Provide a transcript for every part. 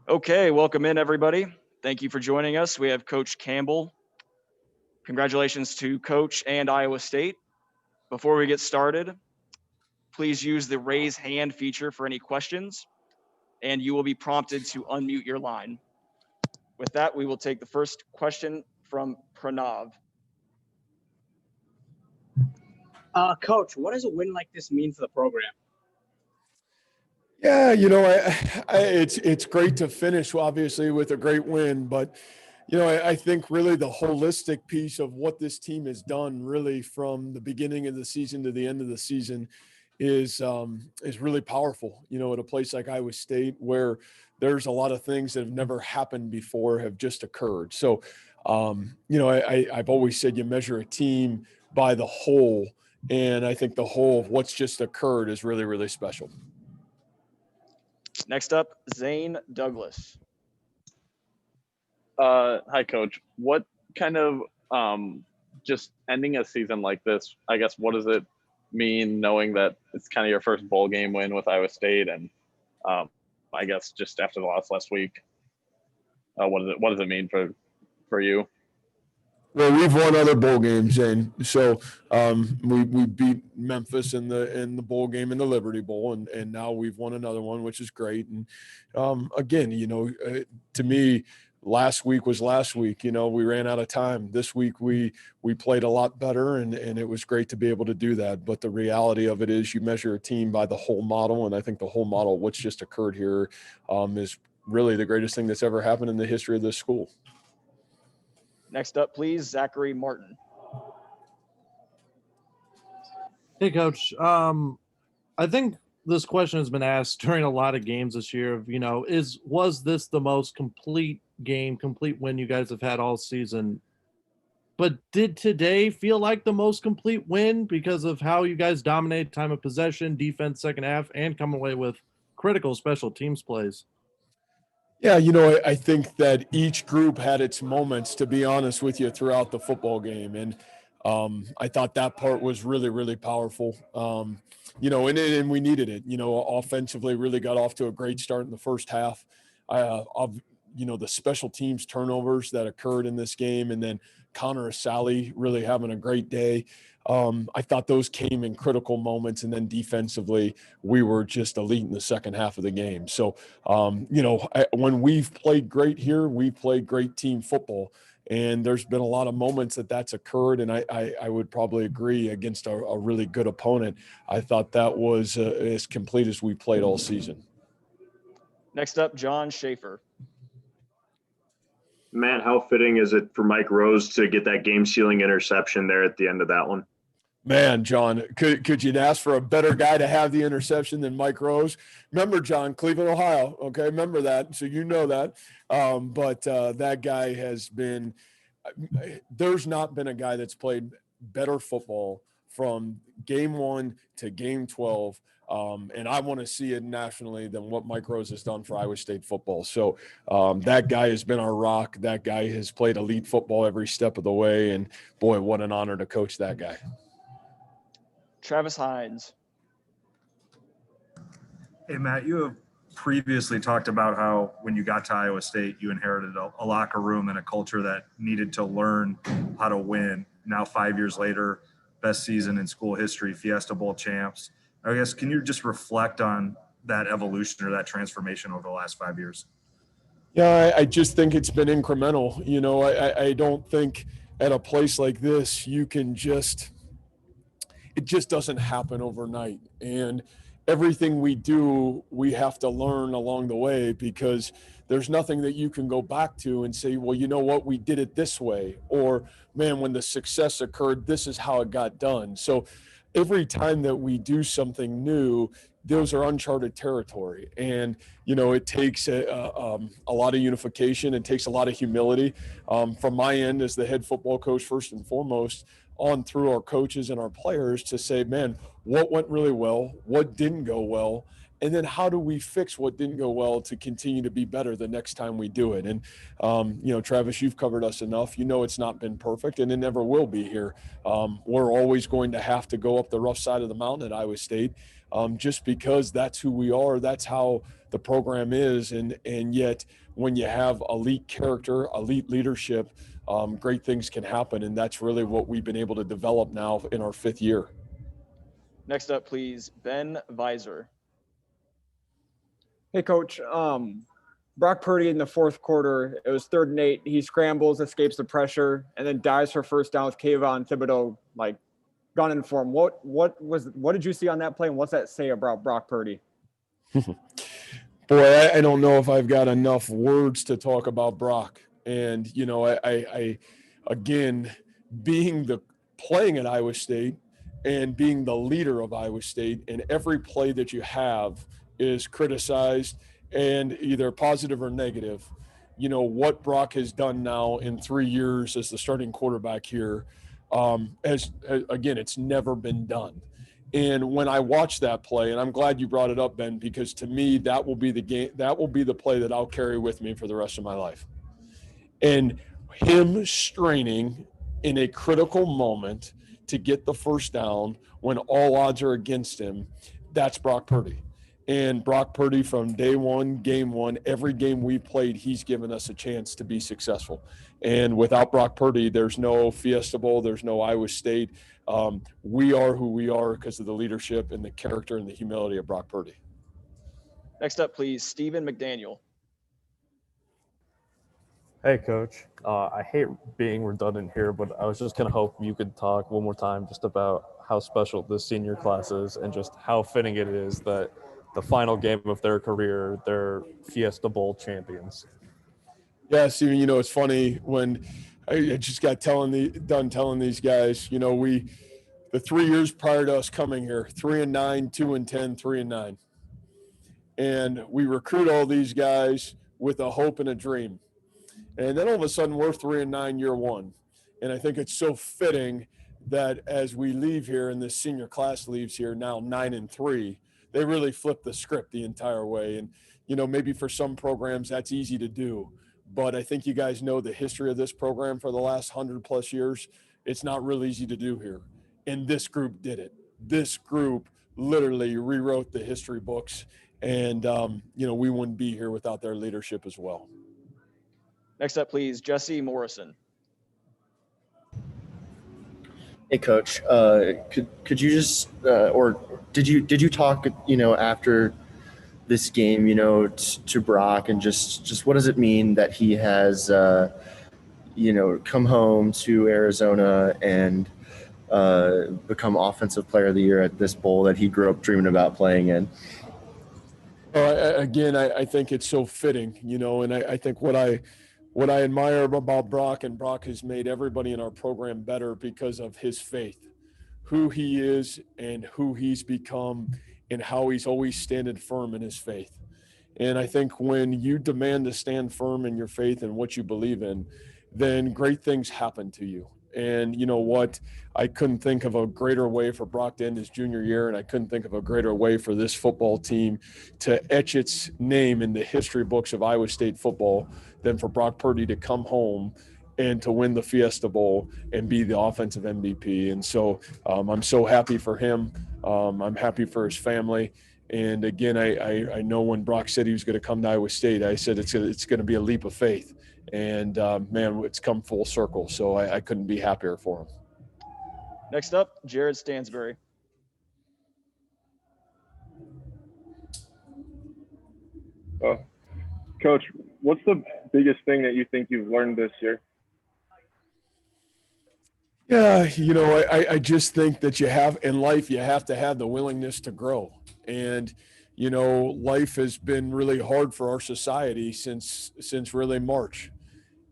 Okay, welcome in everybody. Thank you for joining us. We have Coach Campbell. Congratulations to Coach and Iowa State. Before we get started, please use the raise hand feature for any questions, and you will be prompted to unmute your line. With that, we will take the first question from Pranav. Coach, what does a win like this mean for the program? Yeah, it's great to finish, obviously, with a great win. But, I think really the holistic piece of what this team has done really from the beginning of the season to the end of the season is really powerful, at a place like Iowa State where there's a lot of things that have never happened before have just occurred. So, I've always said you measure a team by the whole. And I think the whole of what's just occurred is really, really special. Next up, Zane Douglas. Hi, Coach. What kind of just ending a season like this, I guess, what does it mean knowing that it's kind of your first bowl game win with Iowa State? And I guess just after the loss last week, what does it mean for you? Well, we've won other bowl games, and so we beat Memphis in the bowl game in the Liberty Bowl, and now we've won another one, which is great. And again, to me, last week was last week. We ran out of time. This week we played a lot better, and it was great to be able to do that. But the reality of it is, you measure a team by the whole model, and I think the whole model, what's just occurred here, is really the greatest thing that's ever happened in the history of this school. Next up, please, Zachary Martin. Hey, Coach. I think this question has been asked during a lot of games this year. Was this the most complete win you guys have had all season? But did today feel like the most complete win because of how you guys dominated time of possession, defense, second half, and come away with critical special teams plays? Yeah, I think that each group had its moments, to be honest with you, throughout the football game. And I thought that part was really, really powerful. And we needed it. Offensively really got off to a great start in the first half. The special teams turnovers that occurred in this game, and then Connor Asali really having a great day. I thought those came in critical moments, and then defensively, we were just elite in the second half of the game. So, when we've played great here, we played great team football, and there's been a lot of moments that's occurred, and I would probably agree against a really good opponent. I thought that was as complete as we played all season. Next up, John Schaefer. Matt, how fitting is it for Mike Rose to get that game-sealing interception there at the end of that one? Man, John, could you ask for a better guy to have the interception than Mike Rose? Remember, John, Cleveland, Ohio. Okay, remember that. So you know that. But that guy has been – there's not been a guy that's played better football from game 1 to game 12. And I want to see it nationally than what Mike Rose has done for Iowa State football. So that guy has been our rock. That guy has played elite football every step of the way. And, boy, what an honor to coach that guy. Travis Hines. Hey, Matt, you have previously talked about how when you got to Iowa State, you inherited a locker room and a culture that needed to learn how to win. Now, 5 years later, best season in school history, Fiesta Bowl champs. I guess, can you just reflect on that evolution or that transformation over the last 5 years? Yeah, I just think it's been incremental. I don't think at a place like this you can it just doesn't happen overnight. And everything we do, we have to learn along the way, because there's nothing that you can go back to and say, well, you know what, we did it this way. Or, man, when the success occurred, this is how it got done. So every time that we do something new, those are uncharted territory. And, it takes a lot of unification. It takes a lot of humility from my end as the head football coach, first and foremost, on through our coaches and our players to say, man, what went really well, what didn't go well, And then how do we fix what didn't go well to continue to be better the next time we do it? And, Travis, you've covered us enough. It's not been perfect, and it never will be here. We're always going to have to go up the rough side of the mountain at Iowa State, just because that's who we are. That's how the program is. And yet when you have elite character, elite leadership, great things can happen. And that's really what we've been able to develop now in our 5th year. Next up, please, Ben Visor. Hey, Coach. Brock Purdy in the 4th quarter, it was 3rd and 8. He scrambles, escapes the pressure, and then dives for first down with Kayvon Thibodeau, gunning for him. What did you see on that play, and what's that say about Brock Purdy? Boy, I don't know if I've got enough words to talk about Brock. And, I again, playing at Iowa State and being the leader of Iowa State, and every play that you have is criticized and either positive or negative. What Brock has done now in 3 years as the starting quarterback here, again, it's never been done. And when I watch that play, and I'm glad you brought it up, Ben, because to me, that will be the play that I'll carry with me for the rest of my life. And him straining in a critical moment to get the first down when all odds are against him, that's Brock Purdy. And Brock Purdy, from day one, game one, every game we played, he's given us a chance to be successful. And without Brock Purdy, there's no Fiesta Bowl, there's no Iowa State. We are who we are because of the leadership and the character and the humility of Brock Purdy. Next up, please, Stephen McDaniel. Hey, Coach. I hate being redundant here, but I was just going to hope you could talk one more time just about how special this senior class is and just how fitting it is that the final game of their career, they're Fiesta Bowl champions. Yeah, Steven, it's funny when I just got done telling these guys, the 3 years prior to us coming here, 3-9, 2-10, 3-9. And we recruit all these guys with a hope and a dream. And then all of a sudden we're 3-9 year one. And I think it's so fitting that as we leave here and this senior class leaves here now 9-3, they really flip the script the entire way. And, maybe for some programs that's easy to do, but I think you guys know the history of this program for the last 100+ years. It's not real easy to do here. And this group did it. This group literally rewrote the history books. And, we wouldn't be here without their leadership as well. Next up, please, Jesse Morrison. Hey, Coach. Could you just or did you talk after this game to Brock, and just what does it mean that he has come home to Arizona and become Offensive Player of the Year at this bowl that he grew up dreaming about playing in? Again, I think it's so fitting, and I think what I admire about Brock, and Brock has made everybody in our program better because of his faith, who he is and who he's become, and how he's always standing firm in his faith. And I think when you demand to stand firm in your faith and what you believe in, then great things happen to you. And you know what? I couldn't think of a greater way for Brock to end his junior year, and I couldn't think of a greater way for this football team to etch its name in the history books of Iowa State football than for Brock Purdy to come home and to win the Fiesta Bowl and be the offensive MVP. And so I'm so happy for him. I'm happy for his family. And again, I know when Brock said he was going to come to Iowa State, I said it's going to be a leap of faith. And man, it's come full circle. So I couldn't be happier for him. Next up, Jared Stansbury. Coach, what's the biggest thing that you think you've learned this year? Yeah, I just think that you have to have the willingness to grow. And, life has been really hard for our society since really March.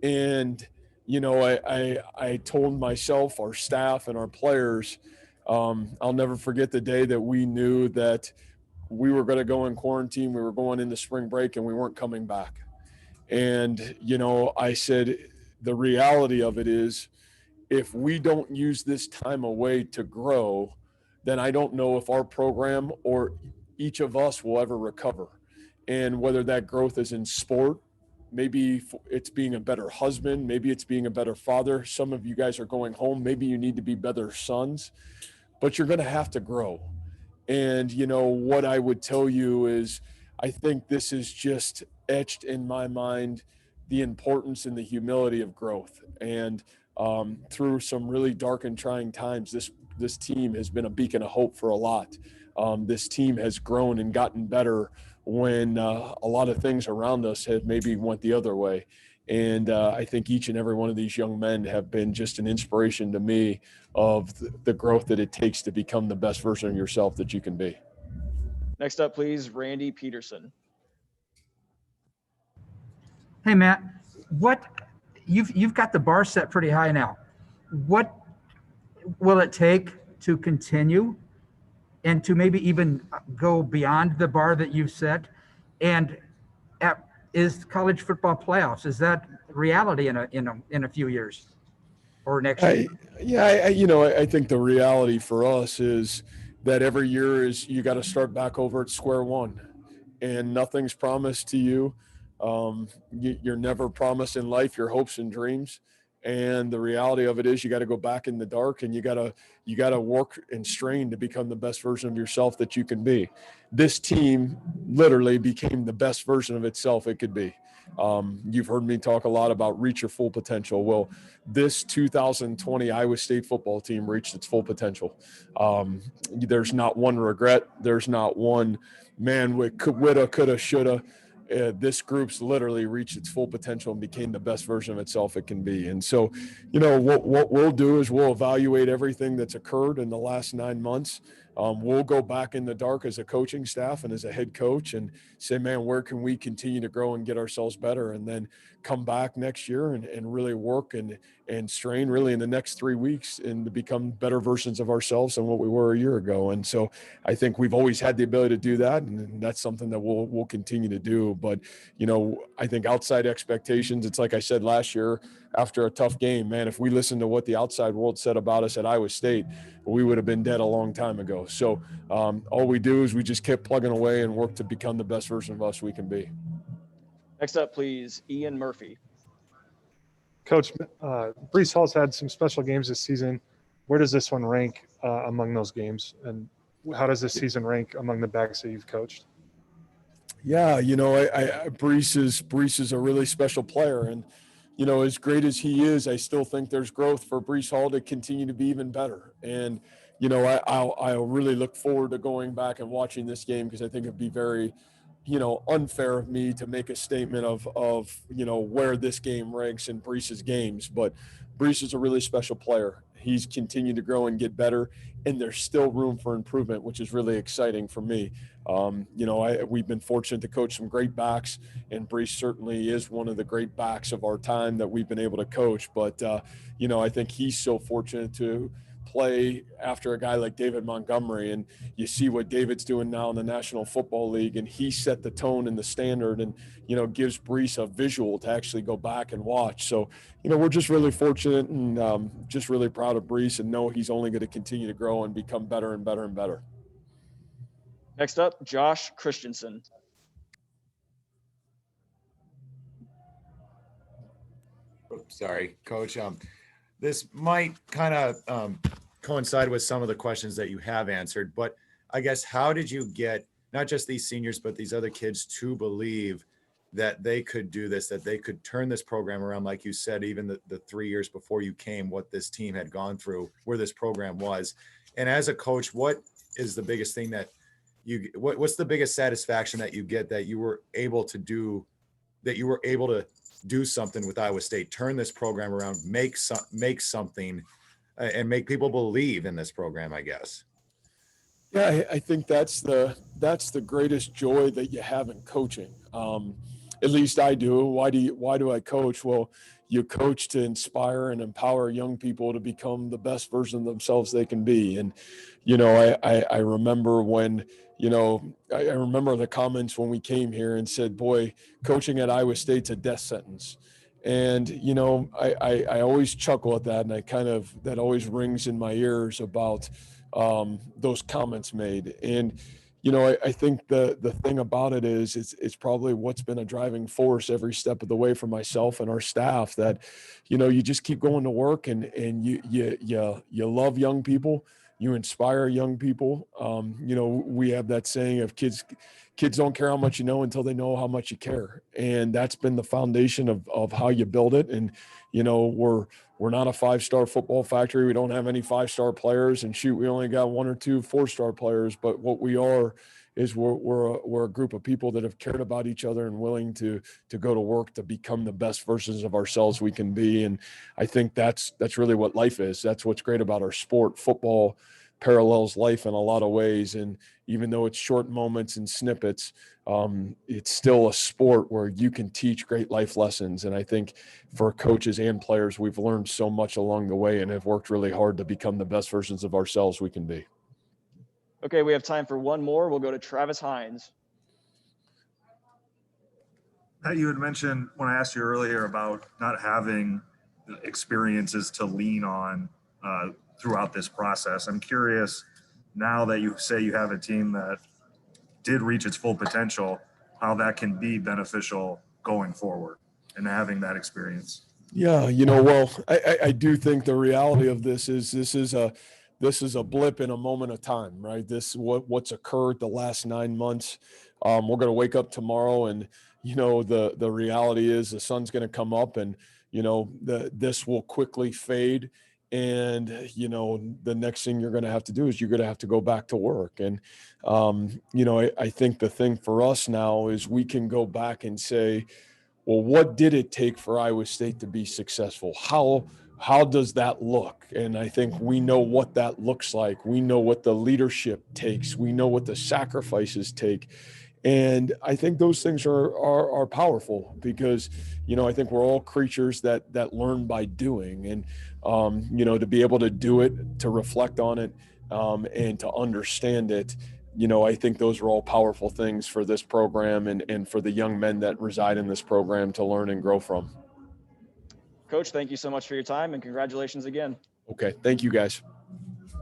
And, I told myself, our staff, and our players, I'll never forget the day that we knew that we were going to go in quarantine, we were going into spring break, and we weren't coming back. And, I said, the reality of it is, if we don't use this time away to grow, then I don't know if our program or each of us will ever recover. And whether that growth is in sport, maybe it's being a better husband, maybe it's being a better father. Some of you guys are going home. Maybe you need to be better sons, but you're going to have to grow. And, you know, what I would tell you is I think this is just etched in my mind, the importance and the humility of growth. And through some really dark and trying times, this team has been a beacon of hope for a lot. This team has grown and gotten better when a lot of things around us have maybe went the other way. And I think each and every one of these young men have been just an inspiration to me of the growth that it takes to become the best version of yourself that you can be. Next up, please, Randy Peterson. Hey, Matt, what you've got the bar set pretty high now. What will it take to continue and to maybe even go beyond the bar that you've set? And is college football playoffs, is that reality in a few years or next year? I think the reality for us is that every year is you got to start back over at square one, and nothing's promised to you. You're never promised in life your hopes and dreams. And the reality of it is you got to go back in the dark, and you got to work and strain to become the best version of yourself that you can be. This team literally became the best version of itself it could be. You've heard me talk a lot about reach your full potential. Well, this 2020 Iowa State football team reached its full potential. There's not one regret. There's not one, man, we woulda, coulda, shoulda. This group's literally reached its full potential and became the best version of itself it can be. And so, you know, what we'll do is we'll evaluate everything that's occurred in the last 9 months. We'll go back in the dark as a coaching staff and as a head coach and say, man, where can we continue to grow and get ourselves better? And then come back next year and really work and strain really in the next 3 weeks and to become better versions of ourselves than what we were a year ago. And so I think we've always had the ability to do that. And that's something that we'll continue to do. But, you know, I think outside expectations, it's like I said last year, after a tough game, man, if we listened to what the outside world said about us at Iowa State, we would have been dead a long time ago. So all we do is we just keep plugging away and work to become the best version of us we can be. Next up, please, Ian Murphy. Coach, Breece Hall's had some special games this season. Where does this one rank among those games? And how does this season rank among the backs that you've coached? Yeah, you know, Breece is a really special player. And, you know, as great as he is, I still think there's growth for Breece Hall to continue to be even better. And, you know, I'll really look forward to going back and watching this game because I think it'd be very, you know, unfair of me to make a statement of you know, where this game ranks in Breece's games. But Breece is a really special player. He's continued to grow and get better, and there's still room for improvement, which is really exciting for me. You know, we've been fortunate to coach some great backs, and Breece certainly is one of the great backs of our time that we've been able to coach. But, you know, I think he's so fortunate to play after a guy like David Montgomery, and you see what David's doing now in the National Football League, and he set the tone and the standard and, you know, gives Breece a visual to actually go back and watch. So, you know, we're just really fortunate and just really proud of Breece and know he's only going to continue to grow and become better and better and better. Next up, Josh Christensen. Oops, sorry, Coach. This might kind of coincide with some of the questions that you have answered, but I guess how did you get not just these seniors, but these other kids to believe that they could do this, that they could turn this program around? Like you said, even the 3 years before you came, what this team had gone through, where this program was. And as a coach, what is the biggest thing that what's the biggest satisfaction that you get that you were able to do something with Iowa State, turn this program around, make something, and make people believe in this program, I guess? Yeah, I think that's the greatest joy that you have in coaching. At least I do. Why do I coach? Well, you coach to inspire and empower young people to become the best version of themselves they can be. And, you know, I remember when, you know, I remember the comments when we came here and said, boy, coaching at Iowa State's a death sentence. And, you know, I always chuckle at that, and that always rings in my ears about those comments made. And, I think the thing about it is it's probably what's been a driving force every step of the way for myself and our staff, that, you just keep going to work, and you love young people, you inspire young people. We have that saying of kids don't care how much you know until they know how much you care. And that's been the foundation of how you build it. And, we're not a 5-star football factory. We don't have any 5-star players, and shoot, we only got 1 or 2 4-star players. But what we are is we're a group of people that have cared about each other and willing to go to work to become the best versions of ourselves we can be. And I think that's really what life is. That's what's great about our sport. Football parallels life in a lot of ways. And even though it's short moments and snippets, it's still a sport where you can teach great life lessons. And I think for coaches and players, we've learned so much along the way and have worked really hard to become the best versions of ourselves we can be. Okay, we have time for one more. We'll go to Travis Hines. Pat, you had mentioned when I asked you earlier about not having experiences to lean on throughout this process. I'm curious, now that you say you have a team that did reach its full potential, how that can be beneficial going forward and having that experience. Yeah, well, I do think the reality of this is a blip in a moment of time, right? What's occurred the last 9 months. We're going to wake up tomorrow, and the reality is the sun's going to come up, and this will quickly fade. And the next thing you're going to have to do is you're going to have to go back to work. And I think the thing for us now is we can go back and say, well, what did it take for Iowa State to be successful? How does that look? And I think we know what that looks like. We know what the leadership takes. We know what the sacrifices take. And I think those things are powerful, because, I think we're all creatures that learn by doing. And, to be able to do it, to reflect on it, and to understand it, I think those are all powerful things for this program and for the young men that reside in this program to learn and grow from. Coach, thank you so much for your time, and congratulations again. Okay. Thank you, guys.